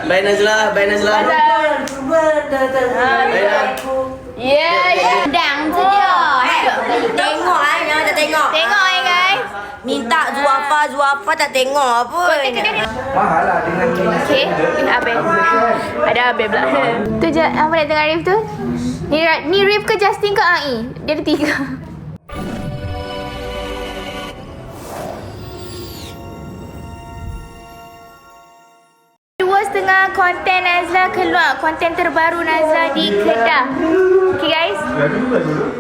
Bye Nazla. Yeah. Dang saja. Tengok jangan tak tengok. Tengok guys. Minta Zuafa tak tengok pun. Mahal lah dengan Okay, ini Abe. Ada Abe pula. Tu je, apa nak tengok Rif tu? Ni Rif ke Justin ke Ai? Dia ada 3. Setengah konten Nazla keluar. Konten terbaru Nazla di Kedah. Okay guys,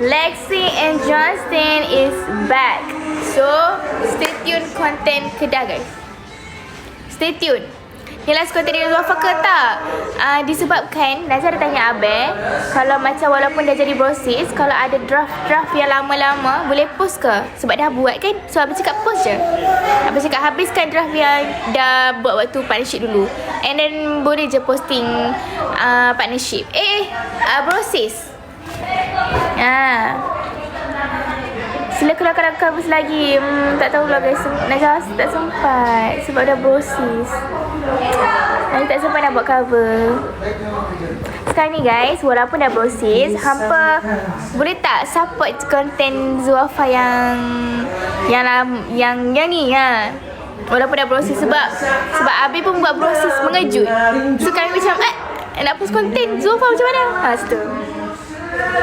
Lexi and Justin is back. So stay tune konten Kedah guys. Stay tune. Ni last konten dengan Zuafa ke tak? Disebabkan Nazla dah tanya Abel, kalau macam walaupun dah jadi brosis, kalau ada draft-draft yang lama-lama boleh post ke? Sebab dah buat kan. So Abel cakap post je. Abel cakap habiskan draft yang dah buat waktu partnership dulu, and then boleh je posting partnership. Brosis. Sila keluarkan cover lagi. Tak tahulah guys. Nazla tak sempat sebab dah brosis. Nazla tak sempat nak buat cover. Sekarang ni guys, walaupun dah brosis, hampa boleh tak support konten Zuafa yang ni ha. Walaupun dah brosis sebab Abi pun buat brosis mengejut. So kami macam nak post konten Zuafa macam mana? Situ.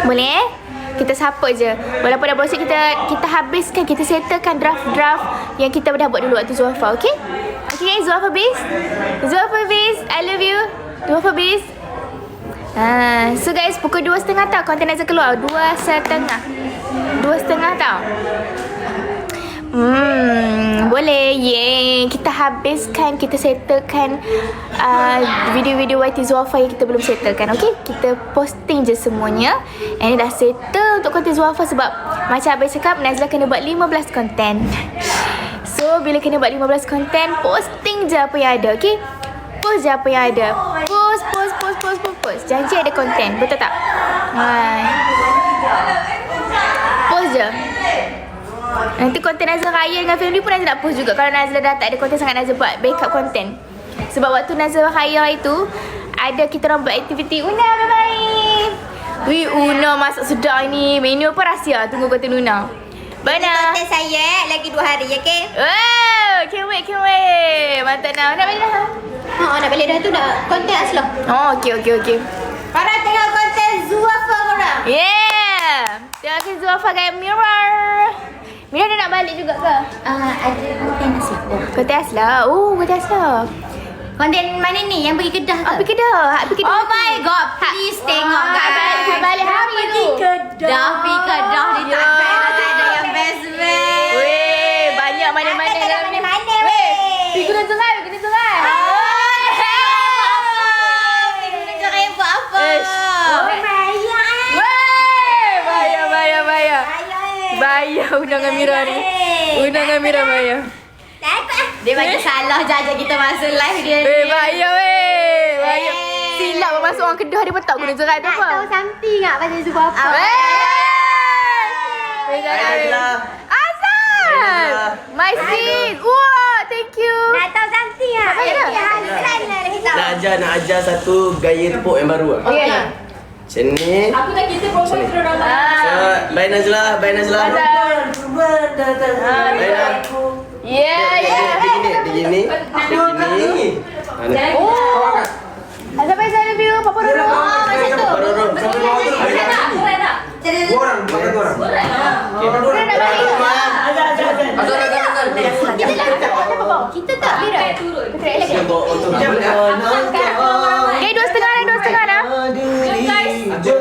Boleh kita support je. Walaupun dah brosis, kita habiskan, kita settlekan draft-draft yang kita dah buat dulu waktu Zuafa, okay? Okay guys, Zuafa Biz, I love you. Zuafa Biz. So guys, pukul 2.30 tau konten Nazla keluar. 2.30 tau. Boleh. Yeay. Kita habiskan, kita settlekan video-video YT Zuafa yang kita belum settlekan. Okay, kita posting je semuanya. And dah settle untuk konten Zuafa sebab macam Abang cakap, Nazla kena buat 15 konten. So bila kena buat 15 konten, posting je apa yang ada. Okay, post je apa yang ada. Post. Janji ada konten, betul tak? Post je. Nanti konten Nazla Raya dengan family pun Nazla nak post juga. Kalau Nazla dah tak ada konten sangat, Nazla buat backup konten. Sebab waktu Nazla Raya itu ada kita orang buat aktiviti Una bye-bye. Wih, Una masak sedap ni. Menu apa rahsia? Tunggu konten Una. Mana? Konten saya lagi 2 hari, okay? Wow, can't wait. Mantap nak balik dah. Nak balik dah tu nak konten Aslah. Oh, okay. Korang tengok konten Zuafa korang. Yeah. Tengok Zuafa kat Mirror. Mira dia nak balik juga ke? Ada konten Aslah. Konten Aslah. Konten Aslah. Konten mana ni? Yang pergi Kedah ke? Pergi Kedah. Oh my god, please tengok guys. Balik hari tu. Pergi Kedah ni takkan tak ada yang best. Weh, banyak mana-mana dalam ni. Weh, pergi Gunung Sungai. Buat apa? Bayar undangan Mira ni. Undangan Mira bayar. Dia bagi salah je kita masuk live dia. Bayar. Silap masuk orang Kedah, dia pun tak Gunung Sungai tu apa. Tak tahu something tak pasal Zuafa. Azan! My sis! Wah, thank you. Nak tahu something tak? Nak ajar satu gaya tepuk yang baru. Okay. Macam ni. Aku nak kita promote program. Bye Nazla. Yeah. Begini. Azab Aizah, I love you. Papa Roro. Macam tu. orang bukan orang. Kita tak Mira. Okay, 2.30 dah. Jom.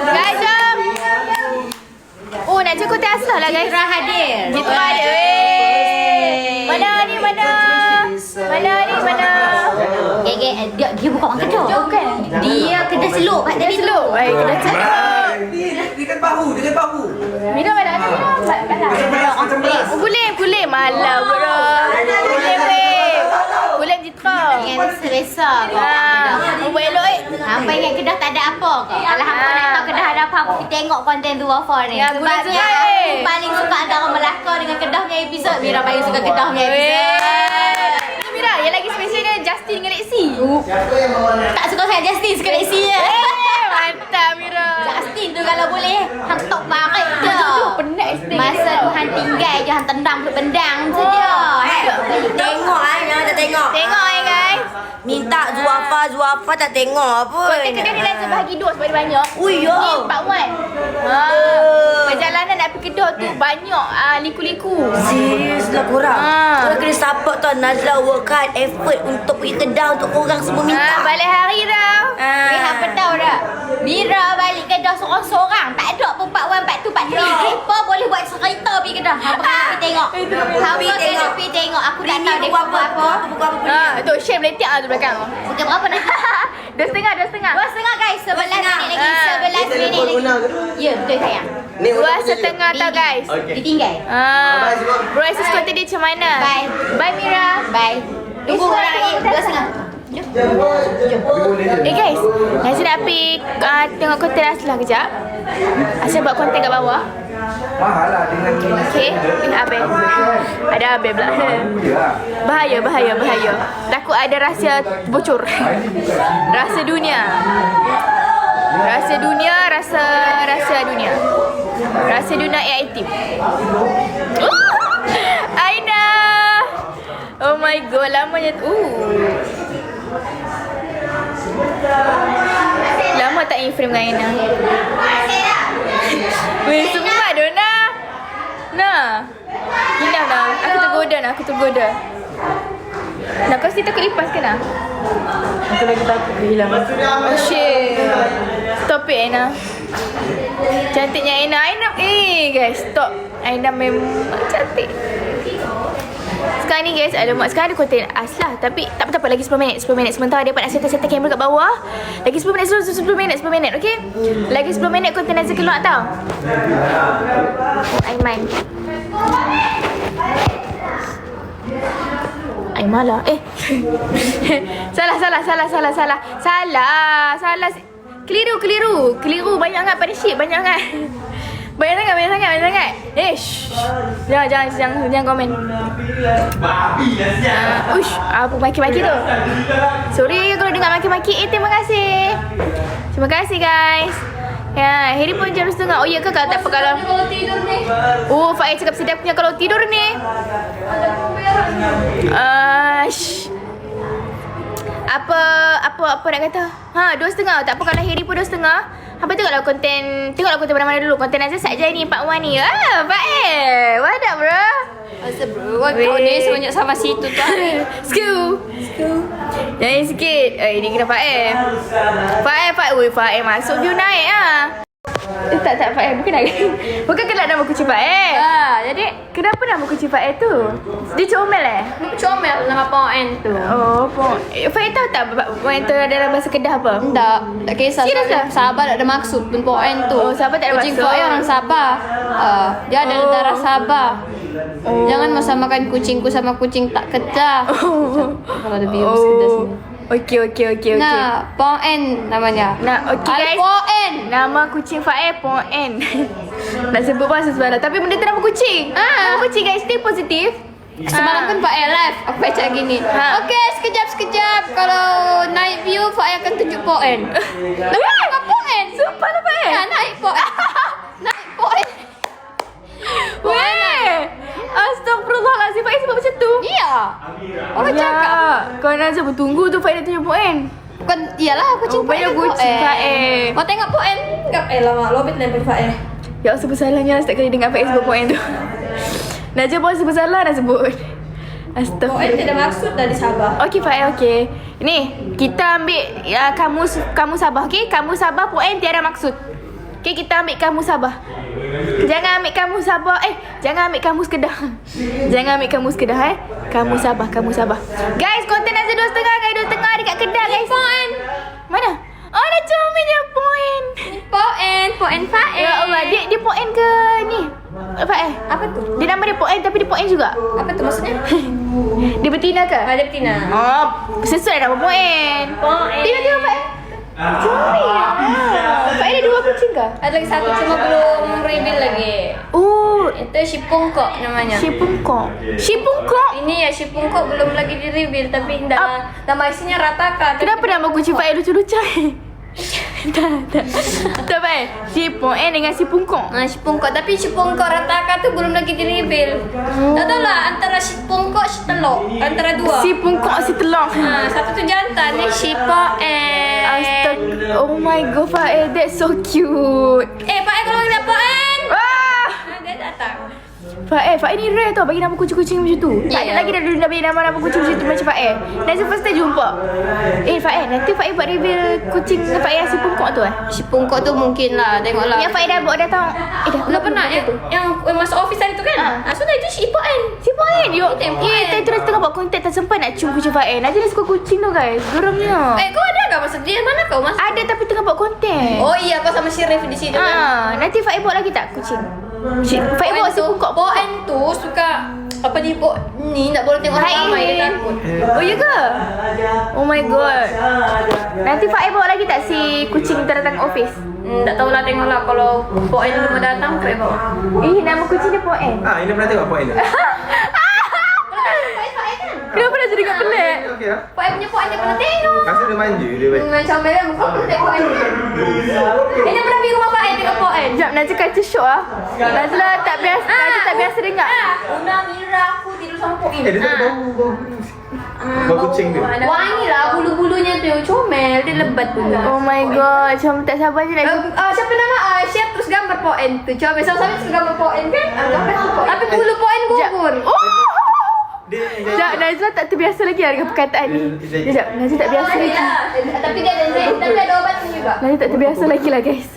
Guys, jom. Oh, nak cukup konten Aslah lah guys. Jitra hadir. Mana ni? Dia bukan orang Kedah. Bukan. Dia Kedah Selok kat tadi tu. Baik, Kedah Selok. Dengan bahu. Mira mana ada Mira? Kulim. Malah bro. Kulim Jitra. Yang selesa. Buat elok Hampa ingat Kedah tak ada apa ke? Kalau hampa nak tahu Kedah ada apa, pergi tengok konten Zuafa ni. Ya, Sebabnya aku paling suka antara Melaka dengan Kedah punya episod. Mira paling suka Kedah punya episod. Mira, yang lagi specialnya Justin Justin dengan Lexi. Tak suka sangat Justin, suka Lexi je. Mantap Mira. Justin tu kalau boleh hang tok barik je. Penat Justin. Masa tu hang tinggal je hang tendang ke bendang saja. Tengok memang tak tengok. Tengok guys. Minta Zuafa tak tengok pun. Konten kedai ni Nazia bahagi 2 sebab dia banyak. Ui yo. Ni part 1. Perjalanan nak pergi kedai tu banyak liku-liku. Serius lah korang. Korang kena support tau. Nazla work hard effort untuk pergi kedai untuk korang semua minta. Balik hari tau. Apa tahu tak? Mira balik kedai seorang-seorang. Tak ada pun part 1, part 2, part 3. Siapa boleh buat cerita pergi kedai? Hang pergi tengok. Hang pergi tengok. Aku tak tahu dia buat apa. Tu share meletik tu belakang. Pukul berapa nak? 2.5 guys. 11 minit lagi. 11 minit lagi. Ya, betul sayang. Ni 2.5 tau guys. Okey. Ditinggal. Bro Asus konten dia macam mana? Bye. Bye Mira. Bye. Tunggu orang lagi 2.5. Guys, Nazia nak pergi tengok konten Aslah kejap. Asal buat konten kat bawah. Mahal lah dengan ni. Okay, Abel. Ada Abel pula. Bahaya. Takut ada rahsia bocor. Rahsia dunia. Rahsia dunia. Rahsia dunia AI team. Aina. Oh my god, lamanya lama tak in frame dengan Aina. Weh, sempat Dona. Hilang dah. Aku tergoda. Nak kau takut lipas ke nak? Aku lagi takut hilang. Oh shit. Stop it Aina. Cantiknya Aina. Guys, stop. Aina memang cantik. Sekarang ni guys, sekarang ada konten Aslah. Tapi tak apa-apa, lagi 10 minit. Sementara dia nak set kamera kat bawah. Lagi 10 minit, okay? Lagi 10 minit konten Nazia keluar tau. Aiman. Aiman lah. Salah. Keliru. Banyak sangat pada shit. Banyak sangat. Jangan komen. Apa maki-maki tu? Sorry kalau dengar maki-maki. Terima kasih guys. Ya, Harry pun jam 2:30. Oh ya ke kalau tak apa kalau tidur ni. Oh, Faiz cakap sedapnya kalau tidur ni. Apa nak kata? 2:30. Tak apa kalau Harry pun 2:30. Apa tengoklah konten mana-mana dulu. Konten Nazia saja ni part 1 ni. Faiz. What up bro? Masa bro, kau ni sebanyak sama situ tu. Sku. Jangan sikit. Ini kena Faiz. Faiz masuk view naik tak Faiz. Bukan kelak nama kucing Faiz. Jadi kenapa nama kucing Faiz tu? Dia comel Comel nama Poen tu. Oh, Faiz tahu tak Poen tu dalam bahasa Kedah apa? Tak kisah. Serius lah? Sabah tak ada maksud pun Poen tu. Oh, Sabah tak ada Kucing maksud. Poen orang Sabah. Dia ada darah Sabah. Jangan makan kucingku sama kucing tak Kedah. Kalau ada viewers Kedah sini. Okey. Nah, Poen namanya. Okey guys. Poen. Nama kucing Faiz Poen. Nak sebut bahasa sebenarnya tapi benda tu nama kucing. Nama kucing guys, stay positif. Semalam kan Pak Air live. Aku baca gini. Okey, sekejap. Kalau naik view, Pak Air akan tunjuk Poen. Nama Poen. Sumpah lah Faiz. Naik Poen. Naik Poen. Weh. Astagfirullahalazim. Faiz sebab macam tu. Iya. Orang cakap. Kau Nazia bertunggu tu Faiz nak tunjuk Poen. Bukan, iyalah kucing Poen. Banyak kucing Faiz. Mau tengok Poen? Lama. Lobit lempar Pak Air. Ya sebut salahnya setiap kali dengar Faiz sebut Poen tu. Nazia pun sebut salah nak sebut. Astagfirullah. Poen tidak maksud dari Sabah. Okey Faiz, okey. Ni, kita ambil kamu Sabah, okey? Kamu Sabah Poen tiada maksud. Okey, kita ambil kamu Sabah. Jangan ambil kamu Sabah. Jangan ambil kamu Kedah. Jangan ambil kamu Kedah Kamu Sabah. Guys, konten Nazia 2.30 guys, 2.30 dekat Kedah guys. Poen. Mana? Oh, dah comelnya Poen. Poen Faiz. Ya Allah, dia Poen ke ni? Faiz. Apa tu? Dia nama dia Poen tapi dia Poen juga. Apa tu maksudnya? Dia betina ke? Ada betina. Oh, sesuai nama Poen. Poen. Tengok Faiz. Pak ada 2 kucing ke? Ada lagi satu cuma belum reveal lagi. Oh, Itu Shipungkok namanya. Shipungkok. Shipungkok? Ini ya Shipungkok belum lagi di reveal tapi nama isinya Rataka. Kenapa nama kucing Pak lucu-lucu? Tak baik. Shipung dengan Shipungkok. Nah, Shipungkok tapi Shipungkok Rataka tu belum lagi di reveal. Tak tahu lah antara Shipungkok Shitelok antara dua. Shipungkok si telur. Satu tu jantan ni Shipoen. Oh my god, Pak, that's so cute. Pak kalau kita Poen. Wah! Dia datang. Pak ni rare tau bagi nama kucing-kucing macam tu. Tak ada Ya. lagi dah bagi nama kucing macam tu macam Pak Nanti first time jumpa. Pak nanti Pak buat reveal kucing Pak yang si pungkok tu Shipungkok tu mungkin lah, tengoklah. Yang Pak dah bawa dah tahu. Dah Belum pernah yang masuk office tadi tu kan? So dah itu Shipoen. Si Pak yo. Tempoh, Kita terus tengah buat konten tak sempat nak cium kucing Pak Nanti dia suka kucing tu guys. Geramnya. Kau ada ke masa dia? Mana kau mas? Ada tapi tengah buat konten. Oh iya, kau sama Syirif di situ kan? Nanti Pak bawa lagi tak kucing? Pak bawa si pungkok. Poen tu suka apa ni ni nak boleh tengok orang ramai dia takut. Oh ya ke? Oh my god. Nanti Pak bawa lagi tak si kucing datang office? Tak tahulah, tengoklah kalau Poen belum datang Pak bawa. Nama kucing dia Poen. Ini pernah tengok poin tu? Kenapa dah jadi kat pelik? Okey lah. Poen punya Poen dia pernah tengok. Rasa dia manja dia baik. Macam mana kau pernah tengok Poen? Dia pernah pergi rumah Poen tengok Poen. Sekejap, Najla kacau syok lah. Najla tak biasa, Najla tak biasa dengar. Una Mira aku tidur sama Poen. Dia tak bau. Bau kucing dia. Wangi lah bulu-bulunya tu, comel, dia lebat bulu. Oh my god, macam tak sabar je nak. Siapa nama? Share terus gambar Poen tu. Coba sama-sama terus gambar Poen kan? Tapi bulu Poen gugur. Oh! Sekejap, Najla tak terbiasa lagi dengan perkataan ni. Sekejap, Najla tak biasa lagi. Tapi dia ada obatnya juga. Najla tak terbiasa lagi lah guys.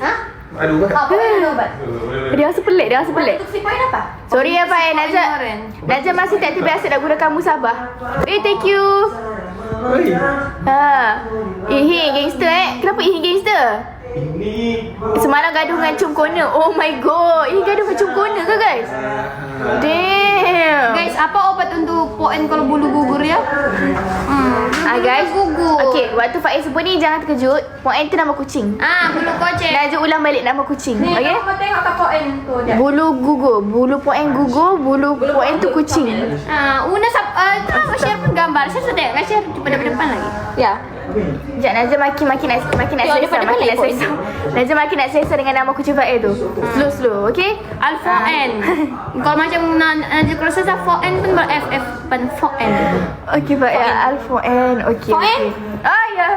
Aduh kan. Apa ada obat? Dia rasa pelik, dia rasa pelik. Untuk si Poen apa? Sorry ya Pak, Najla masih tak terbiasa nak gunakan musabah. Thank you. Oi. Gangster Kenapa gangster? Semalam gaduh dengan Cum Corner. Oh my god. Gaduh dengan Cum Corner ke guys? Damn. Guys, apa obat untuk Poen kalau bulu gugur ya? Guys, gugur. okay, waktu Faiz sebut ni jangan terkejut. Poen tu nama kucing. Bulu kocek. Najla ulang balik nama kucing. Ni, Okay? kau tengok kat Poen tu dia. Bulu gugur. Bulu Poen gugur. Bulu Poen tu kucing. Una kenapa share pun gambar? Saya sudah tengok share depan lagi. Ya. Sekejap, Najla makin nak selesa. Najla makin nak selesa dengan nama kucing Faiz tu. Slow, okay? Alfoen. Kalau macam Najla kalau selesai Foen pun FF pan Foen. Okay Pak, ya Alfoen. Okay. Foen? Ya.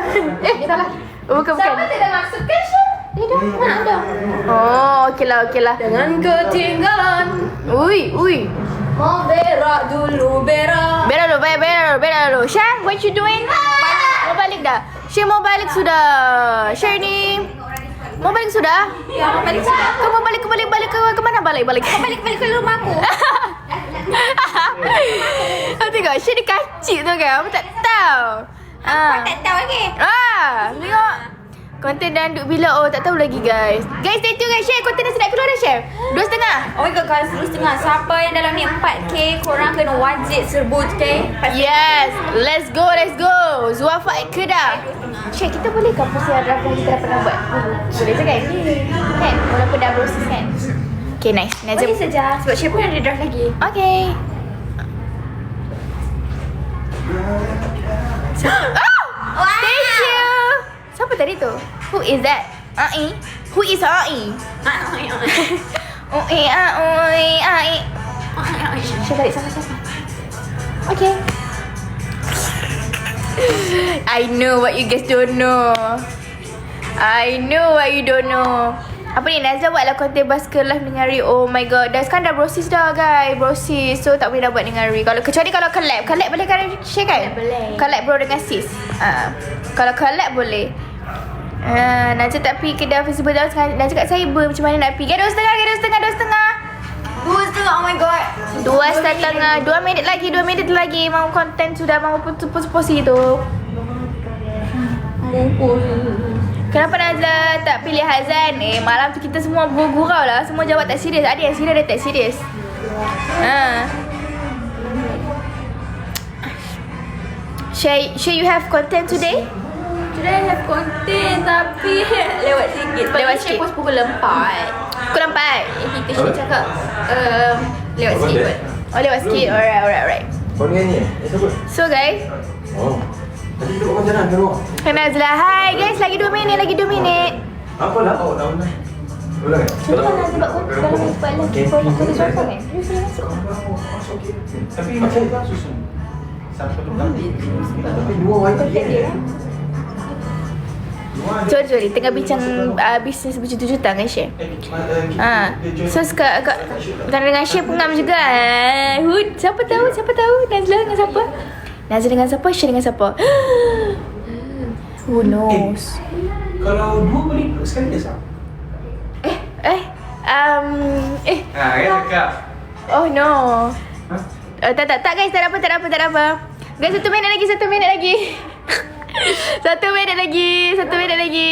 Salah. Bukan. Siapa tidak maksud kan share? Tidak, mana ada. Oh, okey lah. Dengan ketinggalan. Ui. Mau berak dulu, berak. Berak dulu. Syah, what you doing? Mau balik dah. Syah mau balik sudah. Syah ni mau balik sudah? Ya, mau balik sudah. Kau mau balik ke mana balik? Kau balik ke rumah aku. Kau tengok, Syah ni kacik tu kan. Aku tak tahu. Kau tak tahu lagi. Tengok. Konten dandut bila tak tahu lagi guys. Guys, stay tune guys. Share konten dah sedap keluar dah share. 2.5. Oh my god, korang seru setengah. Siapa yang dalam ni 4K, korang kena wajib serbu okay? Yes, let's go. Zuafa Kedah. Share, kita boleh ke post yang draft yang kita dah pernah buat? Boleh je kan? Kan? Walaupun dah proses kan? Okay, nice. Boleh saja. Sebab Syed pun ada draft lagi. Okay. Oh! Thank you. Siapa tadi tu? Who is that? Who is Ai? Ai. Syed tarik siapa? Okay. I know what you guys don't know. I know what you don't know. Apa ni, Nazla buatlah konten basikal live dengan Ri. Oh my god, sekarang dah brosis dah guys. Brosis, so tak boleh dah buat dengan Ri. Kecuali kalau collab boleh kan share kan? Boleh. Collab bro dengan sis. Kalau collab boleh. Nazla tak pergi kedai festival dah sekarang. Nazla kat cyber macam mana nak pergi? 2.5. Oh my god. 2.5. 2 minit lagi. Mau konten sudah mau putus itu. Kenapa Nazla tak pilih Hazan? Malam tu kita semua bergurau lah. Semua jawab tak serius. Ada yang serius, ada tak serius. Share you have content today? Should I have content tapi lewat sikit. Lewat sikit. Post pukul 4. Pukul 4. Kita should cakap lewat Apa sikit dia? kot. Oh, lewat sikit. Alright. Kau dengan ni siapa? So guys, Oh. Tadi duduk macam mana keluar? Nazlah. Hai guys, lagi 2 minit, lagi 2 minit. Apa lah kau dah ulang? Ulang kan? Macam mana sebab kau kalau lupa lah kau tak sorang kan? You sini masuk. Tapi macam mana susun? Tapi dua wifi dia. Sorry, tengah bincang bisnes berjuta-juta dengan Syekh. So sekarang dengan Syekh pengam juga. Siapa tahu? Nazlah dengan siapa? Nazlah dengan siapa? Syekh dengan siapa? Who knows? Kalau dua boleh sekali dah sah? Kan cakap. Oh no. Tak guys, tak ada apa. Guys, 1 minit lagi. 1 minit lagi.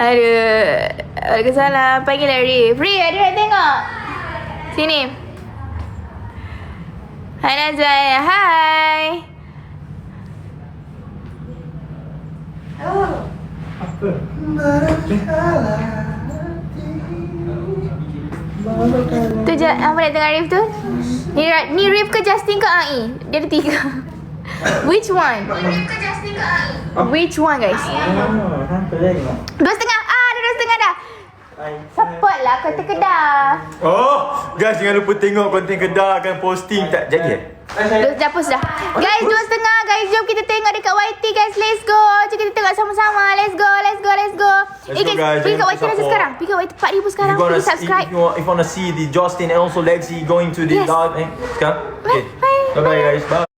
Ada kesalahan. Panggil Rif. Rif, ada nak tengok? Sini. Hai Nazlah. Hai. Tu je, apa nak tengok Rif tu? Ni Rif ke Justin ke AI? Dia ada 3. Which one? Which one guys? 2.5. Ada 2.5 dah. Support lah konten Kedah. Oh, guys jangan lupa tengok konten Kedah akan posting tak jadi. Dah hapus dah. Guys, 2.5 guys. Jom kita tengok dekat YT guys. Let's go. Jom kita tengok sama-sama. Let's go. Let's go, guys. Pergi kat Jangan YT lupa aja support. sekarang. Pergi kat YT 4,000 sekarang. Pergi subscribe. If you wanna see the Justin and also Lexi going to the Yes. sekarang. Okay. Bye. Bye bye guys. Bye.